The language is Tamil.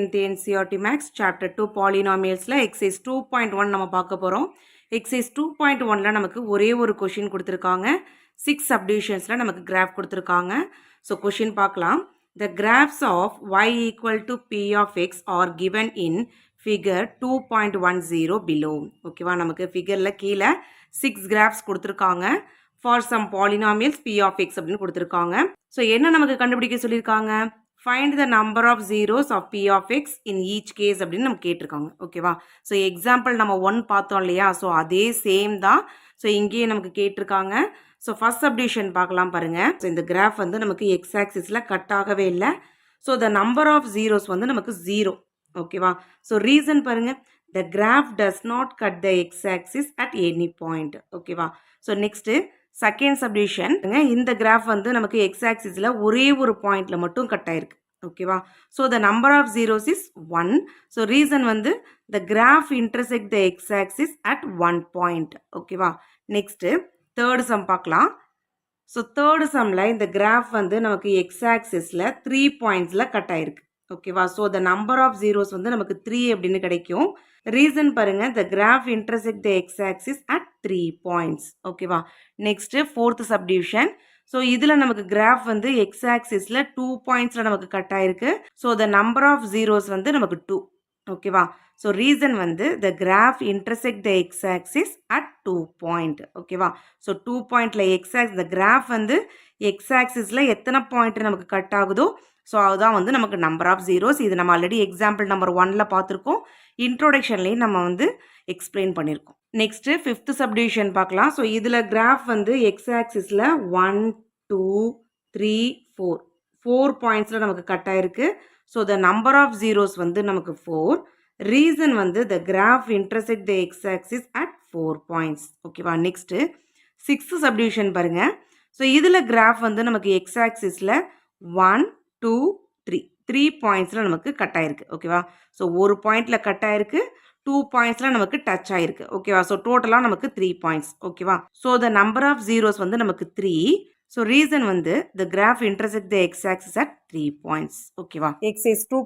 NCERT Max Chapter 2 Polynomialsல Exercise 2.1 நம்ம பார்க்க போகிறோம். Exercise 2.1ல நமக்கு ஒரே ஒரு கொஷின் கொடுத்துருக்காங்க. 6 subdivisions நமக்கு கிராஃப் கொடுத்துருக்காங்க. ஸோ கொஷின் பார்க்கலாம். The graphs of y equal to p of x are given in figure 2.10 below. ஓகேவா, நமக்கு ஃபிகரில் கீழே 6 கிராஃப்ஸ் கொடுத்துருக்காங்க. For some polynomials p of x அப்படின்னு கொடுத்துருக்காங்க. ஸோ என்ன நமக்கு கண்டுபிடிக்க சொல்லியிருக்காங்க? Find the number of zeros of p of x in each case அப்படின்னு நம்ம கேட்டிருக்காங்க. ஓகேவா, ஸோ எக்ஸாம்பிள் நம்ம 1 பார்த்தோம் இல்லையா, ஸோ அதே சேம் தான். ஸோ இங்கேயே நமக்கு கேட்டிருக்காங்க. ஸோ ஃபர்ஸ்ட் சப்டிவிஷன் பார்க்கலாம் பாருங்க. ஸோ இந்த கிராஃப் வந்து நமக்கு எக்ஸ் ஆக்சிஸில் கட் ஆகவே இல்லை. So the number of zeros வந்து நமக்கு 0. ஓகேவா, ஸோ ரீசன் பாருங்க, the graph does not cut the X axis at any point. ஓகேவா, ஸோ நெக்ஸ்ட்டு செகண்ட் சப்டிவிஷன், இந்த கிராஃப் வந்து நமக்கு எக்ஸ் ஆக்சிஸில் ஒரே ஒரு பாயிண்டில் மட்டும் கட் ஆயிருக்கு. ஓகேவா, so the number of zeros is 1. So reason வந்து the graph intersect the X axis at 1 point. ஓகேவா, நெக்ஸ்ட்டு தேர்டு சம் பார்க்கலாம். ஸோ தேர்டு சம்மில் இந்த கிராஃப் வந்து நமக்கு எக்ஸ் ஆக்சிஸில் 3 பாயிண்ட்ஸில் கட் ஆயிருக்கு. ஓகேவா, so the number of zeros வந்து நமக்கு 3 அப்படின்னு கிடைக்கும். ரீசன் பாருங்க, the graph intersect the X axis at 3 points. ஓகேவா, நெக்ஸ்ட்டு ஃபோர்த் சப்டிவிஷன். ஸோ இதில் நமக்கு கிராஃப் வந்து எக்ஸ் ஆக்சிஸில் 2 பாயிண்ட்ஸில் நமக்கு கட் ஆயிருக்கு. So the number of zeros வந்து நமக்கு 2. ஓகேவா, ஸோ ரீசன் வந்து the graph intersect the X axis at 2 point. ஓகேவா, ஸோ 2 பாயிண்டில் எக்ஸ் ஆக்சிஸ், த கிராஃப் வந்து எக்ஸ் ஆக்சிஸில் எத்தனை பாயிண்ட் நமக்கு கட் ஆகுதோ ஸோ அதுதான் வந்து நமக்கு நம்பர் ஆஃப் ஜீரோஸ். இது நம்ம ஆல்ரெடி எக்ஸாம்பிள் நம்பர் 1ல் பார்த்துருக்கோம். இன்ட்ரோடக்ஷன்லேயும் நம்ம வந்து எக்ஸ்பிளைன் பண்ணியிருக்கோம். நெக்ஸ்ட்டு ஃபிஃப்த் சப்டிவிஷன் பார்க்கலாம். ஸோ இதில் கிராஃப் வந்து எக்ஸ் ஆக்சிஸில் 1 2 3 4 பாயிண்ட்ஸில் நமக்கு கட் ஆயிருக்கு. So the number of zeros வந்து நமக்கு 4. ரீசன் வந்து the graph intersect the X axis at 4 points. ஓகேவா, நெக்ஸ்ட்டு சிக்ஸ்த் சப்டிவிஷன் பாருங்கள். ஸோ இதில் கிராஃப் வந்து நமக்கு எக்ஸ் ஆக்சிஸில் 1 2 3 பாயிண்ட்ஸில் நமக்கு கட் ஆயிருக்கு. ஓகேவா, ஸோ ஒரு பாயிண்டில் கட் ஆயிருக்கு, 2 பாயிண்ட்ஸில் நமக்கு டச் ஆயிருக்கு. ஓகேவா, ஸோ டோட்டலாக நமக்கு 3 பாயிண்ட்ஸ். ஓகேவா, so the number of zeros வந்து நமக்கு 3. ஸோ ரீசன் வந்து the graph intersect the X axis at 3 points. ஓகேவா, எக்ஸைஸ் 2